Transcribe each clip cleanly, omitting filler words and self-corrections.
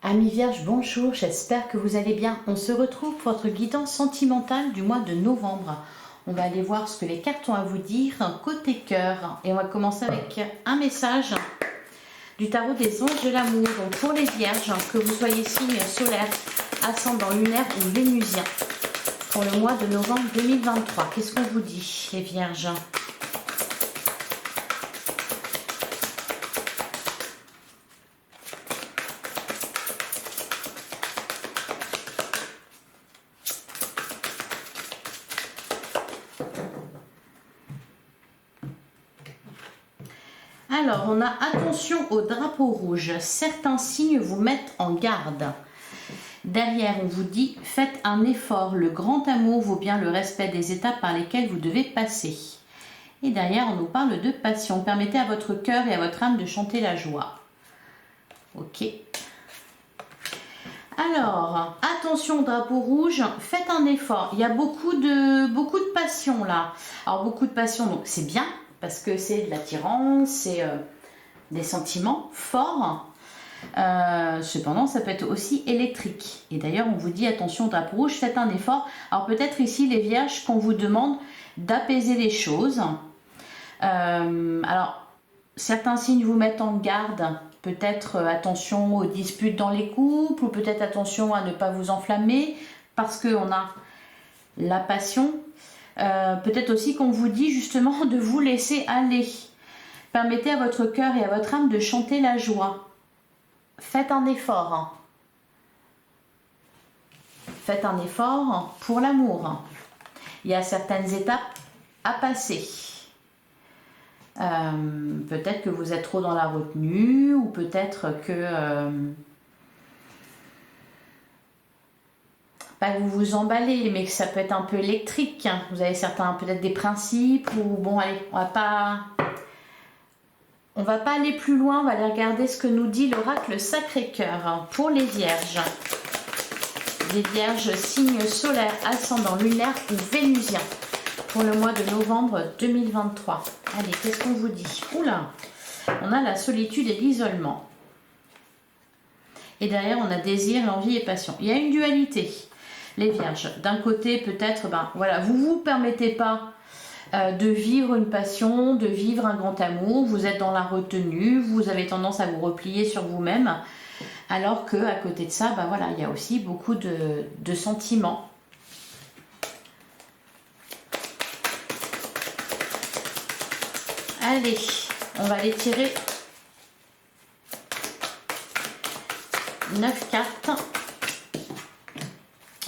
Amis Vierges, bonjour, j'espère que vous allez bien. On se retrouve pour votre guidance sentimentale du mois de novembre. On va aller voir ce que les cartes ont à vous dire côté cœur. Et on va commencer avec un message du tarot des anges de l'amour. Donc pour les Vierges, que vous soyez signe solaire, ascendant lunaire ou vénusien, pour le mois de novembre 2023. Qu'est-ce qu'on vous dit, les Vierges ? Alors, on a attention au drapeau rouge. Certains signes vous mettent en garde. Derrière, on vous dit, faites un effort. Le grand amour vaut bien le respect des étapes par lesquelles vous devez passer. Et derrière, on nous parle de passion. Permettez à votre cœur et à votre âme de chanter la joie. Ok. Alors, attention au drapeau rouge, faites un effort. Il y a beaucoup de passion là. Alors, beaucoup de passion, donc c'est bien. Parce que c'est de l'attirance, c'est des sentiments forts. Cependant, ça peut être aussi électrique. Et d'ailleurs, on vous dit, attention au drapeau rouge, faites un effort. Alors peut-être ici, les Vierges, qu'on vous demande d'apaiser les choses. Alors, certains signes vous mettent en garde. Peut-être attention aux disputes dans les couples, ou peut-être attention à ne pas vous enflammer, parce qu'on a la passion. Peut-être aussi qu'on vous dit justement de vous laisser aller. Permettez à votre cœur et à votre âme de chanter la joie. Faites un effort. Faites un effort pour l'amour. Il y a certaines étapes à passer. Peut-être que vous êtes trop dans la retenue, ou peut-être que... pas que vous vous emballez, mais que ça peut être un peu électrique. Vous avez certains, peut-être des principes, ou bon, allez, on va pas aller plus loin, on va aller regarder ce que nous dit l'oracle Sacré-Cœur pour les Vierges. Les Vierges, signe solaire, ascendant lunaire ou vénusien, pour le mois de novembre 2023. Allez, qu'est-ce qu'on vous dit? Oula, on a la solitude et l'isolement. Et derrière, on a désir, envie et passion. Il y a une dualité. Les Vierges, d'un côté peut-être, voilà, vous ne vous permettez pas de vivre une passion, de vivre un grand amour, vous êtes dans la retenue, vous avez tendance à vous replier sur vous-même, alors que à côté de ça, voilà, il y a aussi beaucoup de sentiments. Allez, on va les tirer 9 cartes.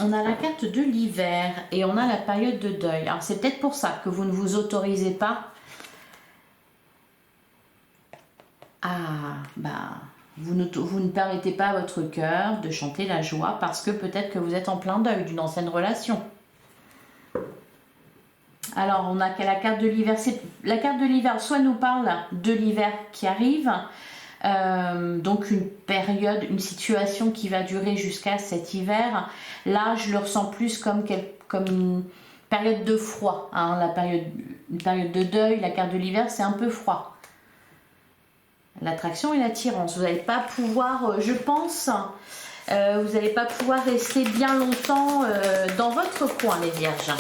On a la carte de l'hiver et on a la période de deuil. Alors c'est peut-être pour ça que vous ne vous autorisez pas à... vous ne permettez pas à votre cœur de chanter la joie parce que peut-être que vous êtes en plein deuil d'une ancienne relation. Alors on a la carte de l'hiver. La carte de l'hiver soit nous parle de l'hiver qui arrive, donc une période, une situation qui va durer jusqu'à cet hiver. Là, je le ressens plus comme une période de froid, hein, une période de deuil. La carte de l'hiver, c'est un peu froid. L'attraction et l'attirance. Vous n'allez pas pouvoir, je pense, vous n'allez pas pouvoir rester bien longtemps dans votre coin, les Vierges.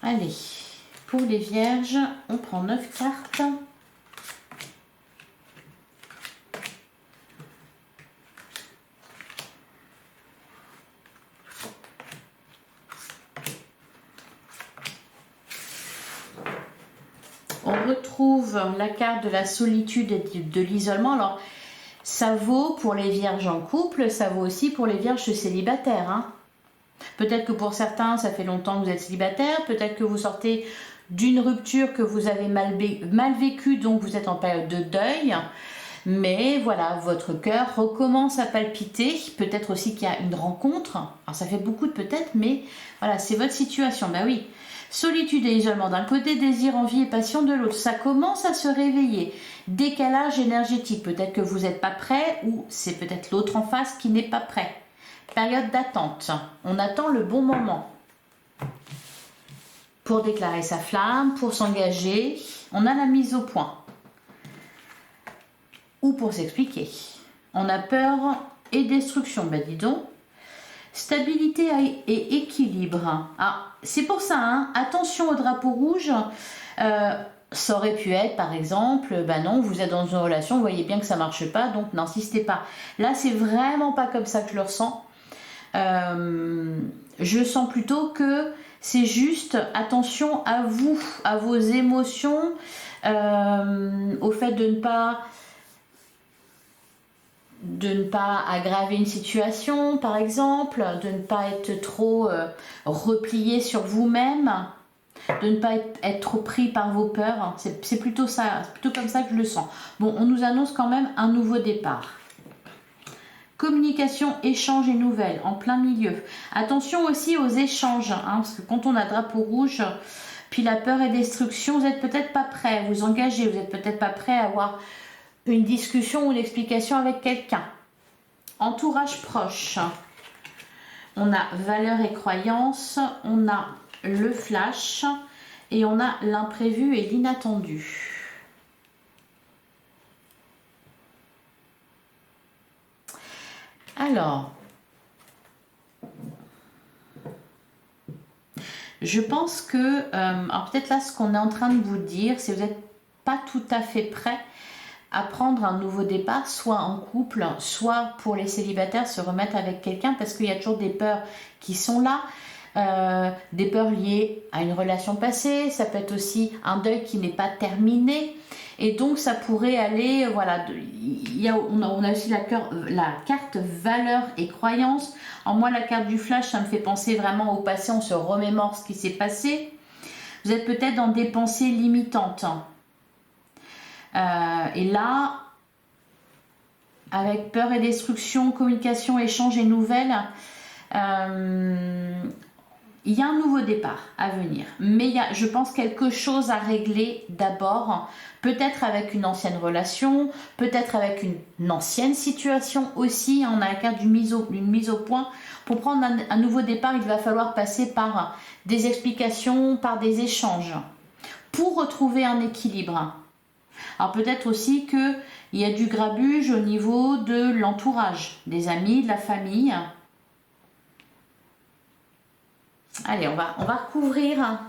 Allez, pour les Vierges, on prend 9 cartes. On retrouve la carte de la solitude et de l'isolement. Alors, ça vaut pour les Vierges en couple, ça vaut aussi pour les Vierges célibataires, hein. Peut-être que pour certains, ça fait longtemps que vous êtes célibataire. Peut-être que vous sortez d'une rupture que vous avez mal vécue, donc vous êtes en période de deuil. Mais voilà, votre cœur recommence à palpiter. Peut-être aussi qu'il y a une rencontre. Alors ça fait beaucoup de peut-être, mais voilà, c'est votre situation. Oui, solitude et isolement d'un côté, désir, envie et passion de l'autre. Ça commence à se réveiller. Décalage énergétique. Peut-être que vous n'êtes pas prêt, ou c'est peut-être l'autre en face qui n'est pas prêt. Période d'attente. On attend le bon moment. pour déclarer sa flamme, pour s'engager. On a la mise au point. Ou pour s'expliquer. On a peur et destruction, ben dis donc. Stabilité et équilibre. Ah, c'est pour ça, hein, attention au drapeau rouge. Ça aurait pu être, par exemple, ben non, vous êtes dans une relation, vous voyez bien que ça ne marche pas, donc n'insistez pas. Là, c'est vraiment pas comme ça que je le ressens. Je sens plutôt que c'est juste attention à vous, à vos émotions, au fait de ne pas aggraver une situation, par exemple, de ne pas être trop replié sur vous-même, de ne pas être trop pris par vos peurs. C'est plutôt ça, c'est plutôt comme ça que je le sens. Bon, on nous annonce quand même un nouveau départ. Communication, échange et nouvelles, en plein milieu. Attention aussi aux échanges, hein, parce que quand on a drapeau rouge, puis la peur et destruction, vous n'êtes peut-être pas prêt à vous engager, vous n'êtes peut-être pas prêt à avoir une discussion ou une explication avec quelqu'un. Entourage proche. On a valeurs et croyances, on a le flash et on a l'imprévu et l'inattendu. Alors, je pense que, alors peut-être là, ce qu'on est en train de vous dire, c'est que vous n'êtes pas tout à fait prêt à prendre un nouveau départ, soit en couple, soit pour les célibataires, se remettre avec quelqu'un, parce qu'il y a toujours des peurs qui sont là, des peurs liées à une relation passée, ça peut être aussi un deuil qui n'est pas terminé, et donc ça pourrait aller, voilà, on a aussi la carte valeurs et croyances. En moi, la carte du flash, ça me fait penser vraiment au passé, on se remémore ce qui s'est passé. Vous êtes peut-être dans des pensées limitantes. Et là, avec peur et destruction, communication, échange et nouvelles, il y a un nouveau départ à venir. Mais il y a, je pense, quelque chose à régler d'abord. Peut-être avec une ancienne relation, peut-être avec une ancienne situation aussi. On a la carte d'une mise au point. Pour prendre un nouveau départ, il va falloir passer par des explications, par des échanges, pour retrouver un équilibre. Alors peut-être aussi qu'il y a du grabuge au niveau de l'entourage, des amis, de la famille. Allez, on va recouvrir.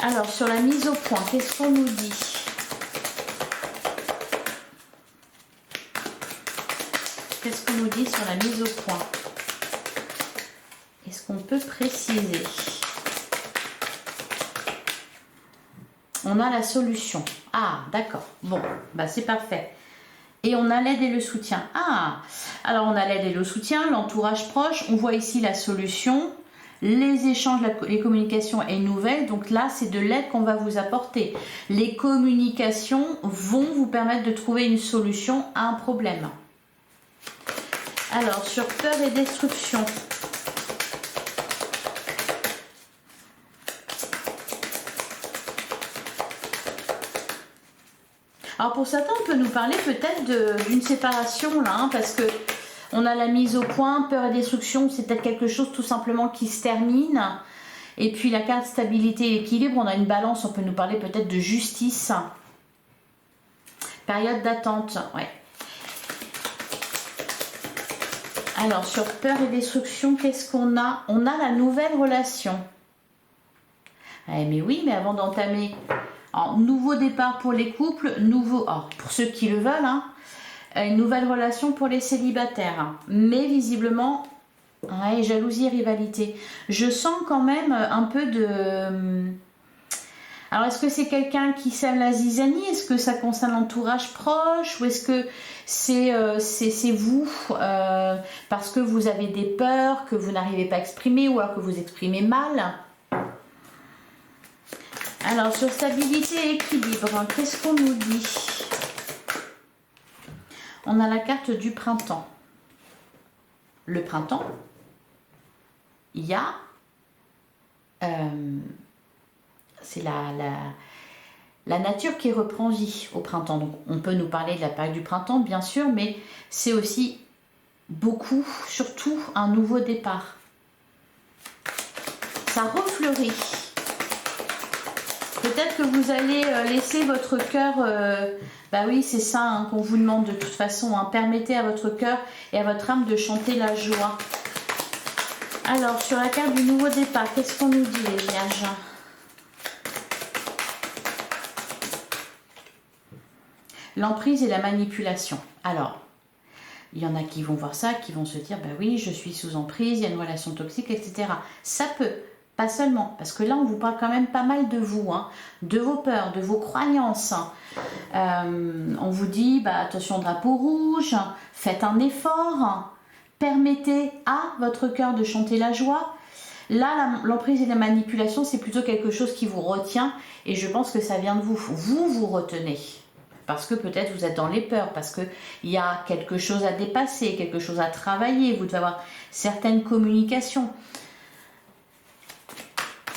Alors, sur la mise au point, qu'est-ce qu'on nous dit? Qu'est-ce qu'on nous dit sur la mise au point? Est-ce qu'on peut préciser? On a la solution. Ah, d'accord. Bon, bah c'est parfait. Et on a l'aide et le soutien. Ah, alors on a l'aide et le soutien, l'entourage proche. On voit ici la solution, les échanges, les communications et nouvelles. Donc là, c'est de l'aide qu'on va vous apporter. Les communications vont vous permettre de trouver une solution à un problème. Alors, sur peur et destruction. Alors pour certains, on peut nous parler peut-être d'une séparation là, hein, parce que on a la mise au point, peur et destruction, c'est peut-être quelque chose tout simplement qui se termine. Et puis la carte stabilité et équilibre, on a une balance, on peut nous parler peut-être de justice. Période d'attente, ouais. Alors sur peur et destruction, qu'est-ce qu'on a? On a la nouvelle relation. Mais oui, mais avant d'entamer... Alors, nouveau départ pour les couples, pour ceux qui le veulent, hein, une nouvelle relation pour les célibataires. Hein. Mais visiblement, ouais, jalousie et rivalité. Je sens quand même un peu de... Alors, est-ce que c'est quelqu'un qui sème la zizanie? Est-ce que ça concerne l'entourage proche? Ou est-ce que c'est vous parce que vous avez des peurs que vous n'arrivez pas à exprimer ou alors que vous exprimez mal? Alors, sur stabilité et équilibre, qu'est-ce qu'on nous dit? On a la carte du printemps. Le printemps, il y a... c'est la nature qui reprend vie au printemps. Donc, on peut nous parler de la période du printemps, bien sûr, mais c'est aussi beaucoup, surtout, un nouveau départ. Ça refleurit. Peut-être que vous allez laisser votre cœur... bah oui, c'est ça hein, qu'on vous demande de toute façon. Hein. Permettez à votre cœur et à votre âme de chanter la joie. Alors, sur la carte du nouveau départ, qu'est-ce qu'on nous dit les vierges? L'emprise et la manipulation. Alors, il y en a qui vont voir ça, qui vont se dire, bah oui, je suis sous emprise, il y a une relation toxique, etc. Ça peut, pas seulement, parce que là, on vous parle quand même pas mal de vous, hein, de vos peurs, de vos croyances. On vous dit, bah attention, drapeau rouge, faites un effort, permettez à votre cœur de chanter la joie. Là, l'emprise et la manipulation, c'est plutôt quelque chose qui vous retient, et je pense que ça vient de vous. Vous retenez. Parce que peut-être vous êtes dans les peurs, parce qu'il y a quelque chose à dépasser, quelque chose à travailler, vous devez avoir certaines communications.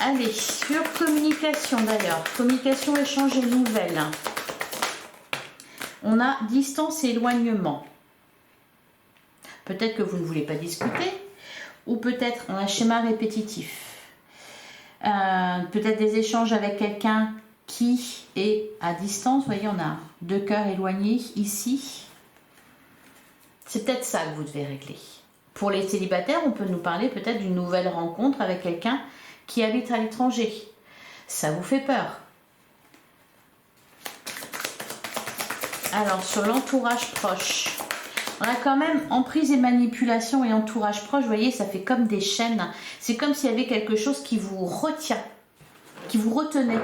Allez, sur communication d'ailleurs, communication, échange et nouvelles. On a distance et éloignement. Peut-être que vous ne voulez pas discuter, ou peut-être on a schéma répétitif. Peut-être des échanges avec quelqu'un qui est à distance. Vous voyez, on a deux cœurs éloignés ici. C'est peut-être ça que vous devez régler. Pour les célibataires, on peut nous parler peut-être d'une nouvelle rencontre avec quelqu'un qui habite à l'étranger. Ça vous fait peur. Alors, sur l'entourage proche, on a quand même emprise et manipulation et entourage proche. Vous voyez, ça fait comme des chaînes. C'est comme s'il y avait quelque chose qui vous retient, qui vous retenait.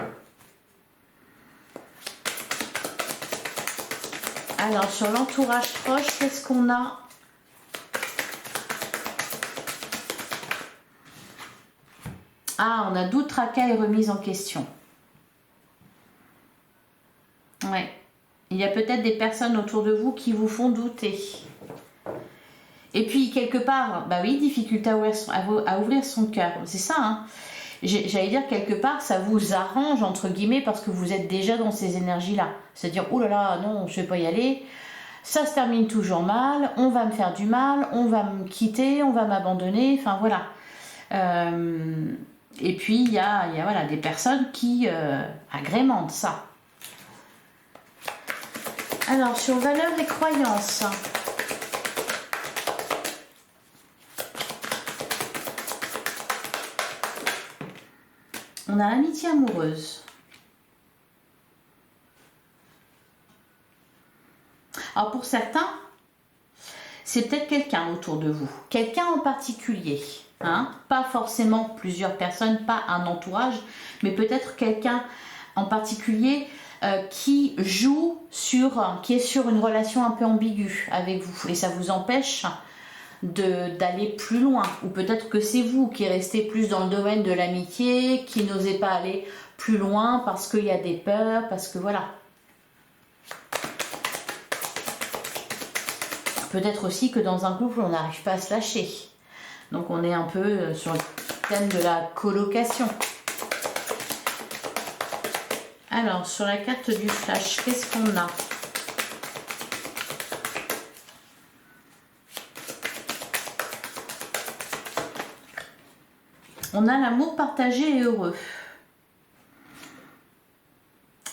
Alors, sur l'entourage proche, qu'est-ce qu'on a? Ah, on a doute, tracas et remise en question. Ouais. Il y a peut-être des personnes autour de vous qui vous font douter. Et puis, quelque part, bah oui, difficulté à ouvrir son cœur. C'est ça, hein. J'allais dire, quelque part, ça vous arrange, entre guillemets, parce que vous êtes déjà dans ces énergies-là. C'est-à-dire, oh là là, non, je ne vais pas y aller. Ça se termine toujours mal, on va me faire du mal, on va me quitter, on va m'abandonner, enfin voilà. Et puis, il y a voilà, des personnes qui agrémentent ça. Alors, sur valeurs et croyances. On a l'amitié amoureuse. Alors pour certains, c'est peut-être quelqu'un autour de vous, quelqu'un en particulier, hein? Pas forcément plusieurs personnes, pas un entourage, mais peut-être quelqu'un en particulier qui est sur une relation un peu ambiguë avec vous et ça vous empêche d'aller plus loin, ou peut-être que c'est vous qui restez plus dans le domaine de l'amitié, qui n'osez pas aller plus loin parce qu'il y a des peurs, parce que voilà. Peut-être aussi que dans un couple, on n'arrive pas à se lâcher. Donc on est un peu sur le thème de la colocation. Alors, sur la carte du flash, qu'est-ce qu'on a ? On a l'amour partagé et heureux.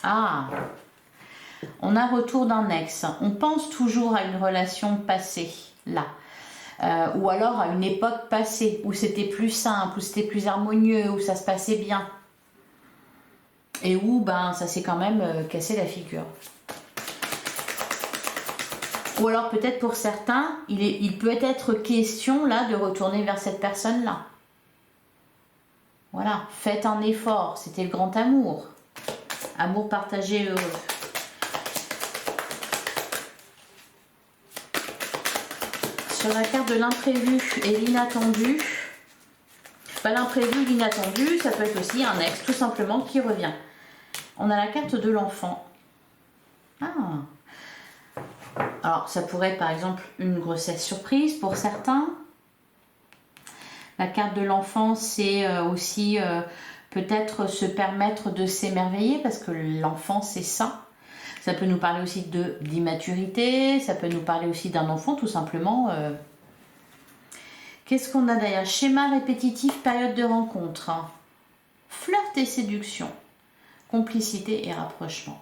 Ah, on a retour d'un ex. On pense toujours à une relation passée, là. Ou alors à une époque passée, où c'était plus simple, où c'était plus harmonieux, où ça se passait bien. Et où ben, ça s'est quand même cassé la figure. Ou alors peut-être pour certains, il peut être question là de retourner vers cette personne-là. Voilà, faites un effort, c'était le grand amour. Amour partagé et heureux. Sur la carte de l'imprévu et l'inattendu, l'imprévu, l'inattendu, ça peut être aussi un ex tout simplement qui revient. On a la carte de l'enfant. Ah. Alors ça pourrait être par exemple une grossesse surprise pour certains. La carte de l'enfant, c'est aussi peut-être se permettre de s'émerveiller parce que l'enfant, c'est ça. Ça peut nous parler aussi d'immaturité, ça peut nous parler aussi d'un enfant tout simplement. Qu'est-ce qu'on a derrière? Schéma répétitif, période de rencontre. Flirt et séduction. complicité et rapprochement.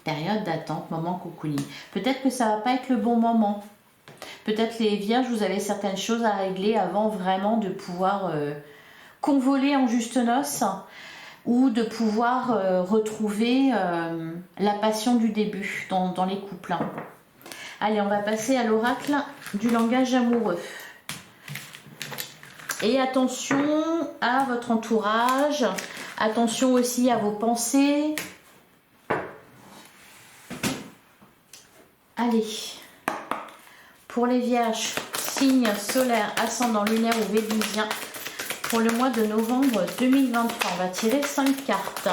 Période d'attente, moment cocooning. Peut-être que ça va pas être le bon moment. Peut-être les vierges, vous avez certaines choses à régler avant vraiment de pouvoir convoler en juste noces ou de pouvoir retrouver la passion du début dans les couples. Allez, on va passer à l'oracle du langage amoureux. Et attention à votre entourage, attention aussi à vos pensées. Allez, pour les vierges, signe solaire, ascendant lunaire ou vénusien, pour le mois de novembre 2023, on va tirer 5 cartes.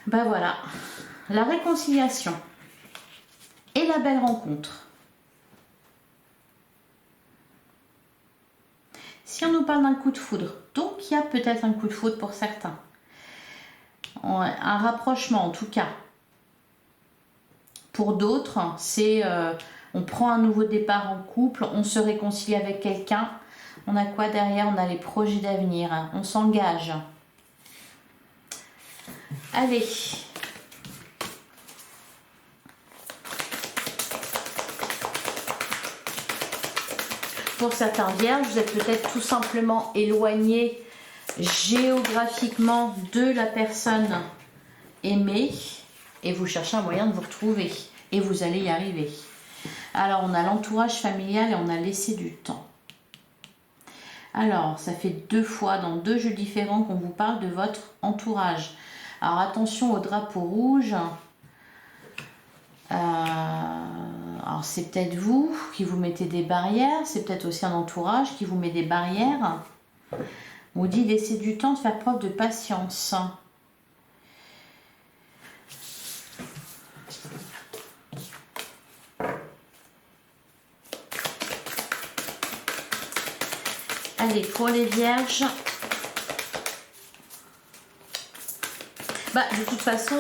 Ben voilà, la réconciliation et la belle rencontre. Si on nous parle d'un coup de foudre, donc il y a peut-être un coup de foudre pour certains. Un rapprochement en tout cas. Pour d'autres, c'est on prend un nouveau départ en couple, on se réconcilie avec quelqu'un. On a quoi derrière? On a les projets d'avenir, hein. On s'engage. Allez. Pour certains vierges, vous êtes peut-être tout simplement éloigné géographiquement de la personne aimée et vous cherchez un moyen de vous retrouver et vous allez y arriver. Alors on a l'entourage familial et on a laissé du temps. Alors ça fait 2 fois dans 2 jeux différents qu'on vous parle de votre entourage. Alors attention au drapeau rouge. Alors c'est peut-être vous qui vous mettez des barrières, c'est peut-être aussi un entourage qui vous met des barrières. On vous dit laissez du temps, de faire preuve de patience. Allez, pour les vierges, de toute façon,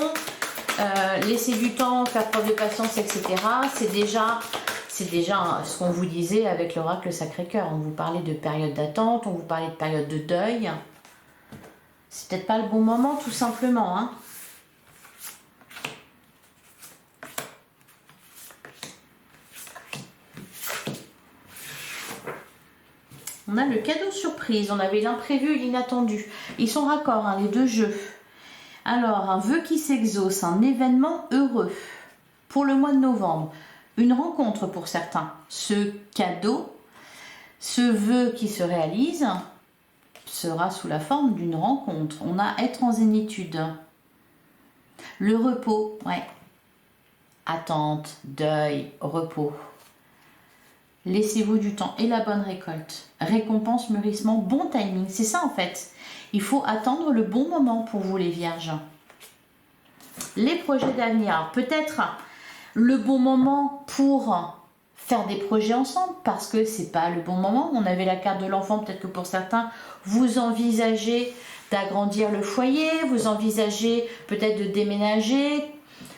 laisser du temps, faire preuve de patience, etc. C'est déjà ce qu'on vous disait avec l'oracle Sacré-Cœur. On vous parlait de période d'attente, on vous parlait de période de deuil. C'est peut-être pas le bon moment, tout simplement, hein. On a le cadeau surprise, on avait l'imprévu et l'inattendu. Ils sont raccords, hein, les 2 jeux. Alors, un vœu qui s'exauce, un événement heureux pour le mois de novembre. Une rencontre pour certains. Ce cadeau, ce vœu qui se réalise, sera sous la forme d'une rencontre. On a être en zénitude. Le repos, ouais. Attente, deuil, repos. Laissez-vous du temps et la bonne récolte. Récompense, mûrissement, bon timing. C'est ça en fait. Il faut attendre le bon moment pour vous les vierges. Les projets d'avenir. Peut-être le bon moment pour faire des projets ensemble parce que c'est pas le bon moment. On avait la carte de l'enfant. Peut-être que pour certains, vous envisagez d'agrandir le foyer. Vous envisagez peut-être de déménager.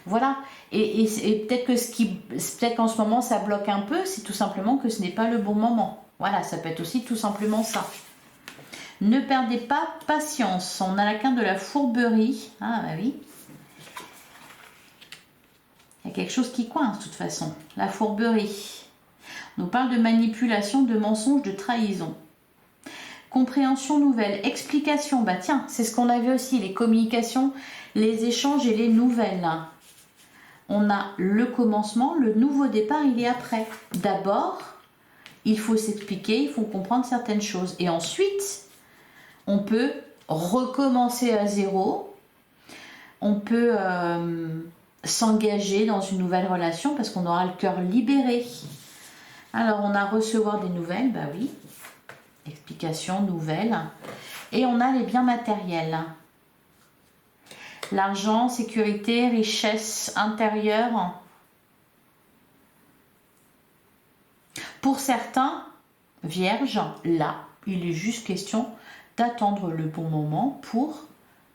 Voilà. Et peut-être peut-être qu'en ce moment ça bloque un peu, c'est tout simplement que ce n'est pas le bon moment. Voilà, ça peut être aussi tout simplement ça. Ne perdez pas patience. On a la carte de la fourberie. Ah bah oui. Il y a quelque chose qui coince de toute façon. La fourberie. On nous parle de manipulation, de mensonge, de trahison. Compréhension nouvelle. Explication. Bah tiens, c'est ce qu'on avait aussi. Les communications, les échanges et les nouvelles. On a le commencement, le nouveau départ, il est après. D'abord, il faut s'expliquer, il faut comprendre certaines choses. Et ensuite, on peut recommencer à zéro. On peut s'engager dans une nouvelle relation parce qu'on aura le cœur libéré. Alors, on a recevoir des nouvelles, bah oui. Explication, nouvelles. Et on a les biens matériels. L'argent, sécurité, richesse intérieure. Pour certains vierges, là, il est juste question d'attendre le bon moment pour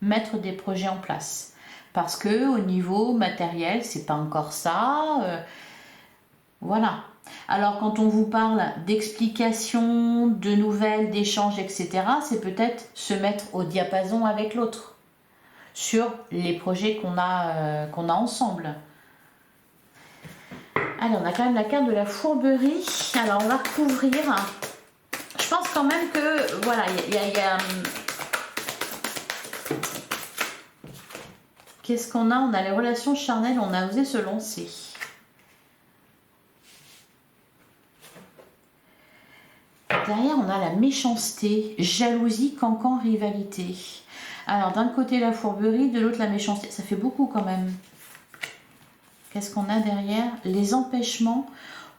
mettre des projets en place. Parce que au niveau matériel, c'est pas encore ça. Voilà. Alors quand on vous parle d'explications, de nouvelles, d'échanges, etc., c'est peut-être se mettre au diapason avec l'autre sur les projets qu'on a ensemble. Allez, on a quand même la carte de la fourberie. Alors on va recouvrir. Je pense quand même que voilà, il y a qu'est-ce qu'on a? On a les relations charnelles, on a osé se lancer. Derrière, on a la méchanceté, jalousie, cancan, rivalité. Alors, d'un côté, la fourberie, de l'autre, la méchanceté. Ça fait beaucoup quand même. Qu'est-ce qu'on a derrière? Les empêchements,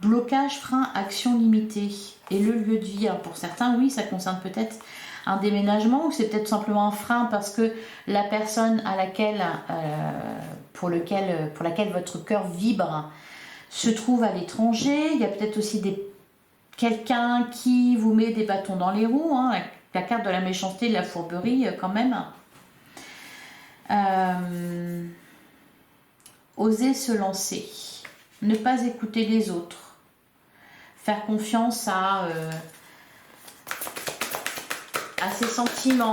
blocage, frein, action limitée. Et le lieu de vie. Alors, pour certains, oui, ça concerne peut-être un déménagement ou c'est peut-être simplement un frein parce que la personne à laquelle, pour laquelle votre cœur vibre se trouve à l'étranger. Il y a peut-être aussi quelqu'un qui vous met des bâtons dans les roues, hein, la carte de la méchanceté, de la fourberie quand même. Oser se lancer, ne pas écouter les autres, faire confiance à ses sentiments.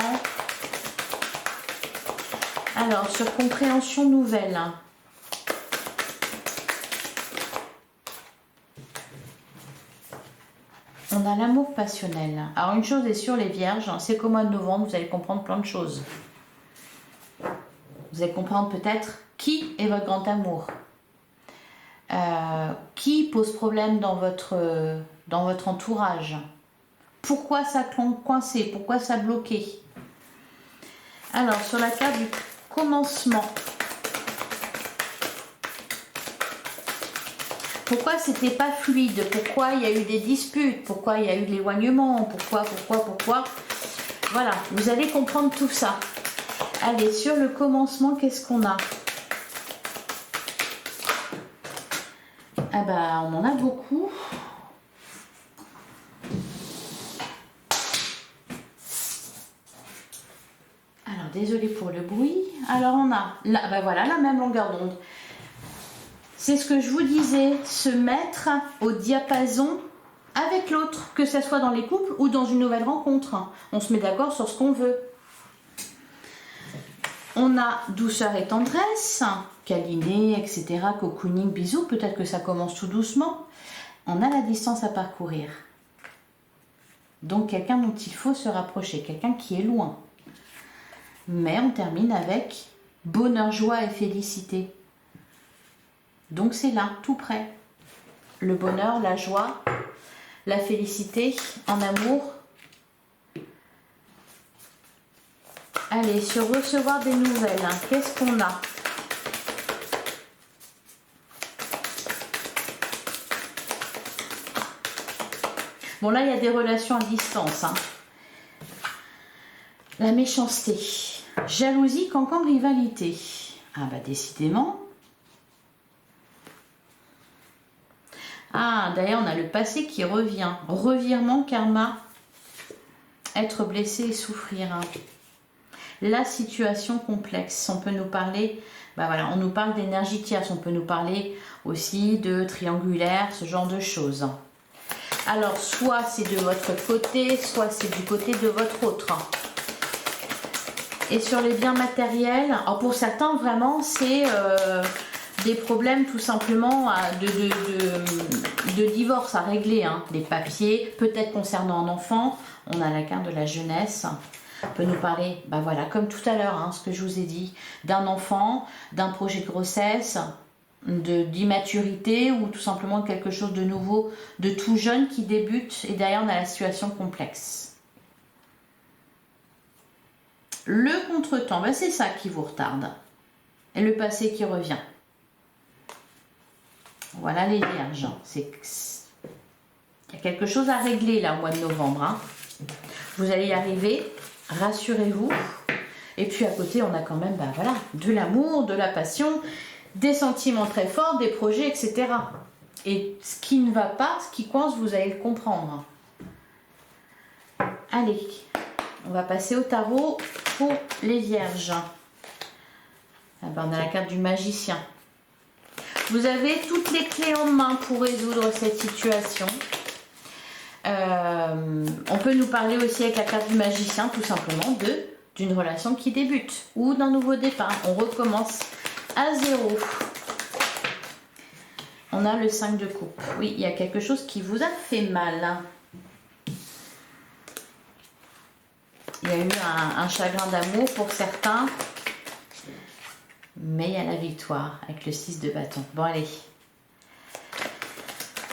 Alors, sur compréhension nouvelle, on a l'amour passionnel. Alors, une chose est sûre, les vierges, c'est qu'au mois de novembre, vous allez comprendre plein de choses. Vous allez comprendre peut-être qui est votre grand amour. Qui pose problème dans votre entourage. Pourquoi ça coincé, pourquoi ça bloqué. Alors, sur la carte du commencement, pourquoi c'était pas fluide, pourquoi il y a eu des disputes, pourquoi il y a eu de l'éloignement, pourquoi. Voilà, vous allez comprendre tout ça. Allez, sur le commencement, qu'est-ce qu'on a? Ah bah, on en a beaucoup. Alors, désolé pour le bruit. Alors, on a, là, bah voilà, la même longueur d'onde. C'est ce que je vous disais, se mettre au diapason avec l'autre, que ce soit dans les couples ou dans une nouvelle rencontre. On se met d'accord sur ce qu'on veut. On a douceur et tendresse, câliner, etc., cocooning, bisous, peut-être que ça commence tout doucement. On a la distance à parcourir. Donc quelqu'un dont il faut se rapprocher, quelqu'un qui est loin. Mais on termine avec bonheur, joie et félicité. Donc c'est là, tout près. Le bonheur, la joie, la félicité en amour. Allez, sur recevoir des nouvelles, hein, qu'est-ce qu'on a? Bon, là, il y a des relations à distance. Hein. La méchanceté. Jalousie, cancan, rivalité. Ah bah décidément. Ah, d'ailleurs, on a le passé qui revient. Revirement, karma. Être blessé et souffrir. Hein. La situation complexe. On peut nous parler, bah voilà, on nous parle d'énergie tierce. On peut nous parler aussi de triangulaire, ce genre de choses. Alors, soit c'est de votre côté, soit c'est du côté de votre autre. Et sur les biens matériels, alors pour certains, vraiment, c'est des problèmes tout simplement de divorce à régler. Hein. Des papiers, peut-être concernant un enfant. On a la carte de la jeunesse. On peut nous parler, bah voilà, comme tout à l'heure, hein, ce que je vous ai dit, d'un enfant, d'un projet de grossesse, d'immaturité ou tout simplement quelque chose de nouveau, de tout jeune qui débute. Et derrière, on a la situation complexe. Le contretemps, ben c'est ça qui vous retarde. Et le passé qui revient. Voilà les vierges. Il y a quelque chose à régler là au mois de novembre. Hein. Vous allez y arriver, rassurez-vous. Et puis à côté, on a quand même ben voilà, de l'amour, de la passion, des sentiments très forts, des projets, etc. Et ce qui ne va pas, ce qui coince, vous allez le comprendre. Allez, on va passer au tarot pour les vierges. Ah ben, on a la carte du magicien. Vous avez toutes les clés en main pour résoudre cette situation. On peut nous parler aussi avec la carte du magicien, tout simplement, d'une relation qui débute ou d'un nouveau départ. On recommence à zéro. On a le 5 de coupe. Oui, il y a quelque chose qui vous a fait mal. Il y a eu un chagrin d'amour pour certains. Mais il y a la victoire avec le 6 de bâton. Bon, allez.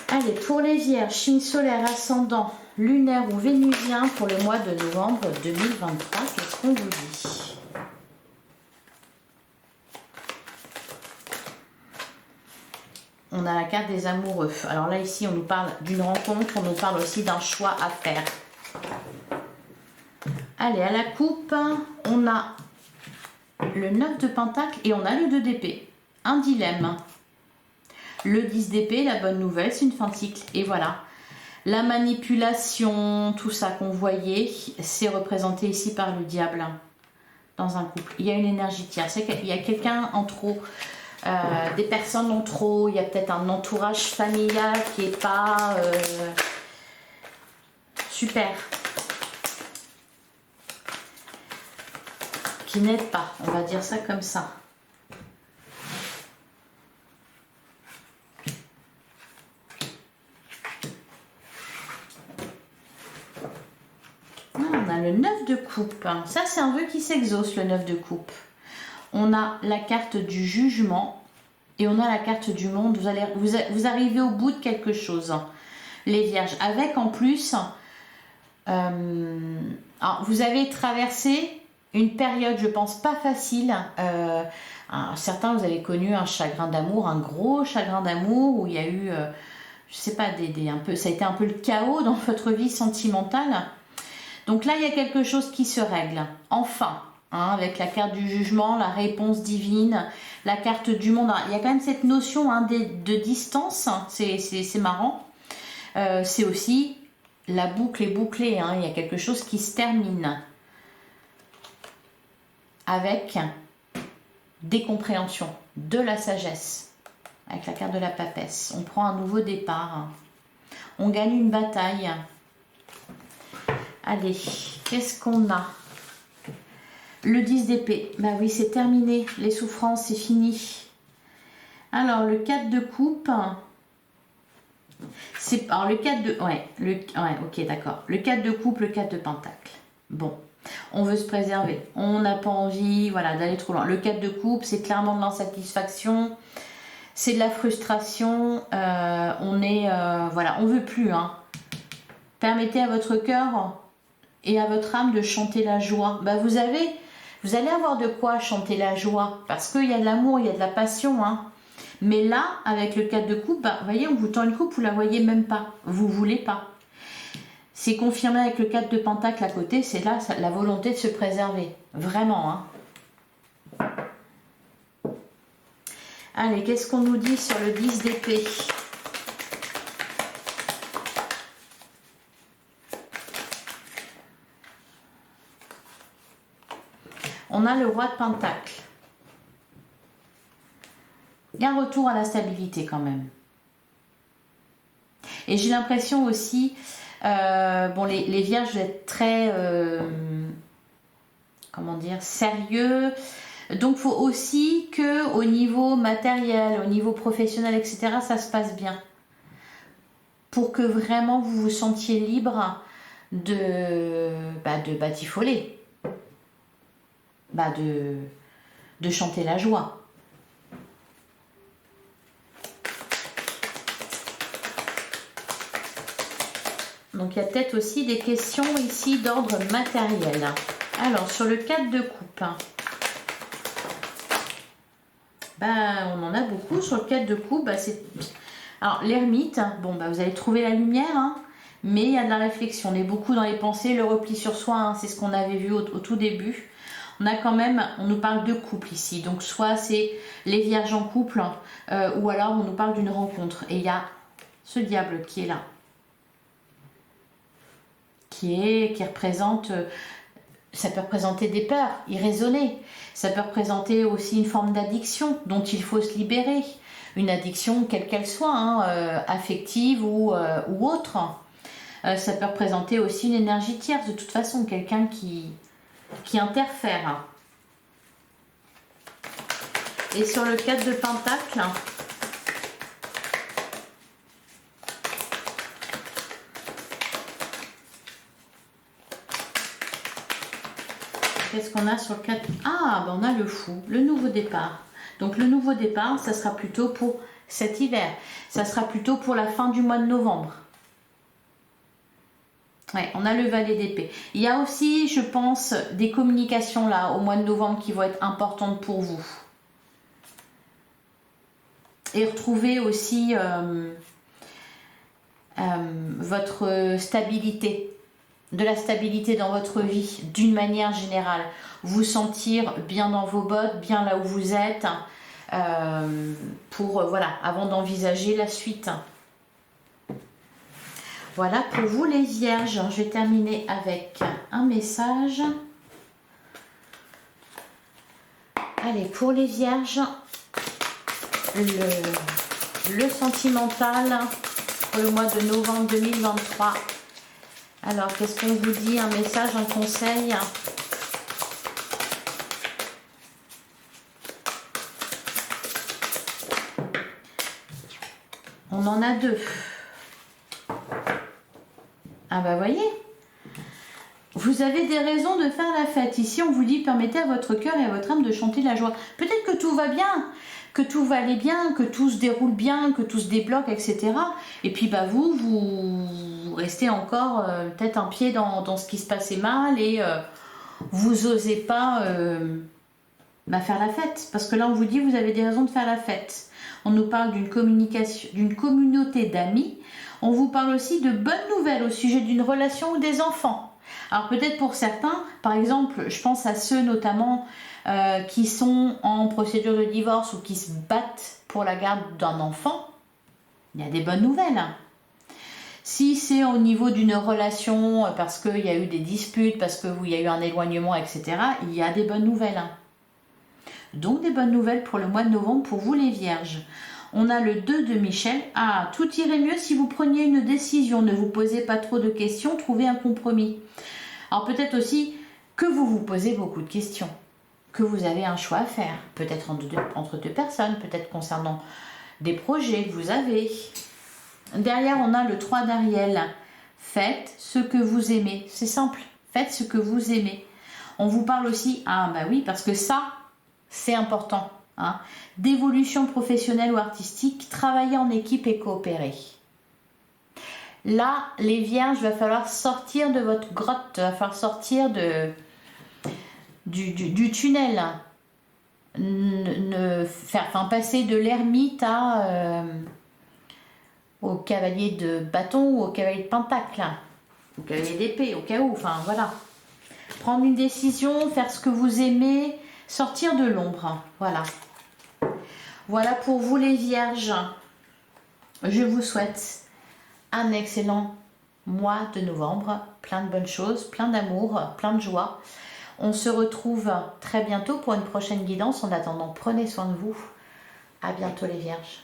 Allez, pour les vierges, signe solaire, ascendant, lunaire ou vénusien pour le mois de novembre 2023, qu'est-ce qu'on vous dit? On a la carte des amoureux. Alors là, ici, on nous parle d'une rencontre, on nous parle aussi d'un choix à faire. Allez, à la coupe, on a le 9 de pentacle et on a le 2 d'épée. Un dilemme. Le 10 d'épée, la bonne nouvelle, c'est une fin de cycle. Et voilà. La manipulation, tout ça qu'on voyait, c'est représenté ici par le diable dans un couple. Il y a une énergie tierce. Il y a quelqu'un en trop, des personnes en trop. Il y a peut-être un entourage familial qui n'est pas super. Qui n'aide pas, on va dire ça comme ça. On a le 9 de coupe. Ça, c'est un vœu qui s'exauce, le 9 de coupe. On a la carte du jugement et on a la carte du monde. Vous arrivez au bout de quelque chose, les vierges. Avec en plus, alors, vous avez traversé une période, je pense, pas facile. Certains, vous avez connu un chagrin d'amour, un gros chagrin d'amour où il y a eu, je sais pas, ça a été un peu le chaos dans votre vie sentimentale. Donc là, il y a quelque chose qui se règle. Enfin, avec la carte du jugement, la réponse divine, la carte du monde. Il y a quand même cette notion de distance. C'est marrant. C'est aussi la boucle est bouclée. Il y a quelque chose qui se termine. Avec des compréhensions, de la sagesse, avec la carte de la papesse. On prend un nouveau départ, on gagne une bataille. Allez, qu'est-ce qu'on a? Le 10 d'épée, bah oui, c'est terminé, les souffrances, c'est fini. Alors, le 4 de coupe, c'est... Alors, le 4 de... Ouais, ok, d'accord. Le 4 de coupe, le 4 de pentacle. Bon. On veut se préserver, on n'a pas envie, voilà, d'aller trop loin. Le 4 de coupe, c'est clairement de l'insatisfaction, c'est de la frustration, voilà, on veut plus. Permettez à votre cœur et à votre âme de chanter la joie. Bah, vous allez avoir de quoi chanter la joie, parce qu'il y a de l'amour, il y a de la passion. Mais là, avec le 4 de coupe, bah, vous voyez, on vous tend une coupe, vous la voyez même pas, vous voulez pas. C'est confirmé avec le 4 de pentacle à côté, c'est là la volonté de se préserver. Vraiment. Allez, qu'est-ce qu'on nous dit sur le 10 d'épée? On a le roi de pentacle. Il y a un retour à la stabilité quand même. Et j'ai l'impression aussi... bon, les vierges, vous êtes très, comment dire, sérieux. Donc, il faut aussi que au niveau matériel, au niveau professionnel, etc., ça se passe bien. Pour que vraiment vous vous sentiez libre de batifoler. De chanter la joie. Donc il y a peut-être aussi des questions ici d'ordre matériel. Alors sur le 4 de coupe, on en a beaucoup. Sur le 4 de coupe, c'est... Alors l'ermite, vous allez trouver la lumière, mais il y a de la réflexion. On est beaucoup dans les pensées, le repli sur soi, c'est ce qu'on avait vu au tout début. On a quand même, on nous parle de couple ici. Donc soit c'est les vierges en couple, ou alors on nous parle d'une rencontre. Et il y a ce diable qui est là. Qui représente, ça peut représenter des peurs irraisonnées, ça peut représenter aussi une forme d'addiction dont il faut se libérer, une addiction quelle qu'elle soit, hein, affective ou autre. Ça peut représenter aussi une énergie tierce, de toute façon, quelqu'un qui interfère. Et sur le 4 de Pentacle, qu'est-ce qu'on a sur le 4? Ah, ben on a le Fou, le nouveau départ. Donc le nouveau départ, ça sera plutôt pour cet hiver. Ça sera plutôt pour la fin du mois de novembre. Ouais, on a le Valet d'épée. Il y a aussi, je pense, des communications là au mois de novembre qui vont être importantes pour vous. Et retrouver aussi votre stabilité. De la stabilité dans votre vie, d'une manière générale. Vous sentir bien dans vos bottes, bien là où vous êtes, pour, voilà, avant d'envisager la suite. Voilà pour vous les vierges. Je vais terminer avec un message. Allez, pour les vierges, le sentimental pour le mois de novembre 2023. Alors, qu'est-ce qu'on vous dit? Un message, un conseil? On en a deux. Ah bah voyez, vous avez des raisons de faire la fête. Ici, on vous dit, permettez à votre cœur et à votre âme de chanter la joie. Peut-être que tout va bien, que tout va aller bien, que tout se déroule bien, que tout se débloque, etc. Et puis bah vous restez encore peut-être un pied dans ce qui se passait mal et vous osez pas faire la fête. Parce que là, on vous dit, vous avez des raisons de faire la fête. On nous parle d'une communication, d'une communauté d'amis. On vous parle aussi de bonnes nouvelles au sujet d'une relation ou des enfants. Alors peut-être pour certains, par exemple, je pense à ceux notamment qui sont en procédure de divorce ou qui se battent pour la garde d'un enfant, il y a des bonnes nouvelles. Si c'est au niveau d'une relation parce qu'il y a eu des disputes, parce qu'il y a eu un éloignement, etc., il y a des bonnes nouvelles. Donc des bonnes nouvelles pour le mois de novembre pour vous les vierges. On a le 2 de Michel. Ah, tout irait mieux si vous preniez une décision. Ne vous posez pas trop de questions, trouvez un compromis. Alors peut-être aussi que vous vous posez beaucoup de questions, que vous avez un choix à faire. Peut-être entre deux personnes, peut-être concernant des projets que vous avez. Derrière, on a le 3 d'Ariel. Faites ce que vous aimez. C'est simple, faites ce que vous aimez. On vous parle aussi, ah bah oui, parce que ça, c'est important. Hein, d'évolution professionnelle ou artistique, travailler en équipe et coopérer. Là, les vierges, il va falloir sortir de votre grotte, il va falloir sortir du tunnel. Passer de l'ermite au cavalier de bâton ou au cavalier de pentacle, au cavalier d'épée, au cas où, enfin voilà. Prendre une décision, faire ce que vous aimez, sortir de l'ombre, voilà. Voilà pour vous les vierges. Je vous souhaite un excellent mois de novembre. Plein de bonnes choses, plein d'amour, plein de joie. On se retrouve très bientôt pour une prochaine guidance. En attendant, prenez soin de vous. À bientôt les vierges.